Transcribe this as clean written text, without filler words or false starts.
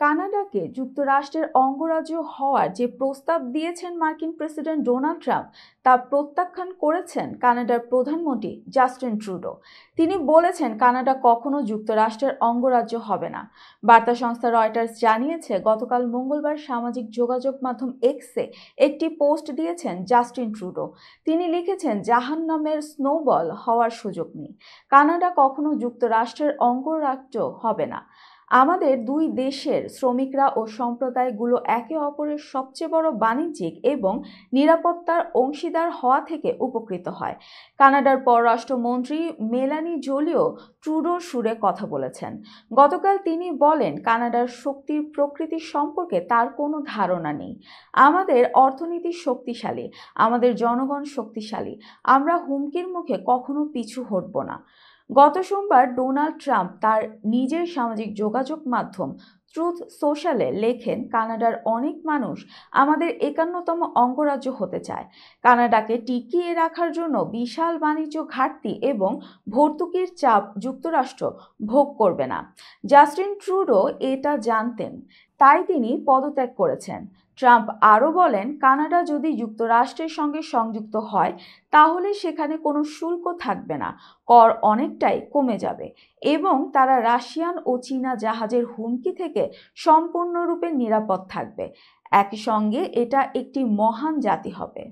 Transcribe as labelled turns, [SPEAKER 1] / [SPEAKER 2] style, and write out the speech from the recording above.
[SPEAKER 1] কানাডাকে যুক্তরাষ্ট্রের অঙ্গরাজ্য হওয়ার যে প্রস্তাব দিয়েছেন মার্কিন প্রেসিডেন্ট ডোনাল্ড ট্রাম্প তা প্রত্যাখ্যান করেছেন কানাডার প্রধানমন্ত্রী জাস্টিন ট্রুডো। তিনি বলেছেন কানাডা কখনো যুক্তরাষ্ট্রের অঙ্গরাজ্য হবে না। বার্তা সংস্থা রয়টার্স জানিয়েছে গতকাল মঙ্গলবার সামাজিক যোগাযোগ মাধ্যম এক্সে একটি পোস্ট দিয়েছেন জাস্টিন ট্রুডো। তিনি লিখেছেন, জাহান্নামের স্নোবল হওয়ার সুযোগ নেই। কানাডা কখনো যুক্তরাষ্ট্রের অঙ্গরাজ্য হবে না। আমাদের দুই দেশের শ্রমিকরা ও সম্প্রদায়গুলো একে অপরের সবচেয়ে বড় বাণিজ্যিক এবং নিরাপত্তার অংশীদার হওয়া থেকে উপকৃত হয়। কানাডার পররাষ্ট্রমন্ত্রী মেলানি জোলিও ট্রুডোর সুরে কথা বলেছেন। গতকাল তিনি বলেন, কানাডার শক্তির প্রকৃতি সম্পর্কে তার কোনো ধারণা নেই। আমাদের অর্থনীতি শক্তিশালী, আমাদের জনগণ শক্তিশালী। আমরা হুমকির মুখে কখনো পিছু হটব না। গত সোমবার ডোনাল্ড ট্রাম্প তার নিজের সামাজিক যোগাযোগ মাধ্যম ট্রুথ সোশ্যালে লেখেন, কানাডার অনেক মানুষ আমাদের 51তম অঙ্গরাজ্য হতে চায়। কানাডাকে টিকিয়ে রাখার জন্য বিশাল বাণিজ্য ঘাটতি এবং ভর্তুকির চাপ যুক্তরাষ্ট্র ভোগ করবে না। জাস্টিন ট্রুডো এটা জানতেন, তাই তিনি পদত্যাগ করেছেন। ট্রাম্প আরও বলেন, কানাডা যদি যুক্তরাষ্ট্রের সঙ্গে সংযুক্ত হয় তাহলে সেখানে কোনো শুল্ক থাকবে না, কর অনেকটাই কমে যাবে এবং তারা রাশিয়ান ও চীনা জাহাজের হুমকি থেকে সম্পূর্ণরূপে নিরাপদ থাকবে। একই সঙ্গে এটা একটি মহান জাতি হবে।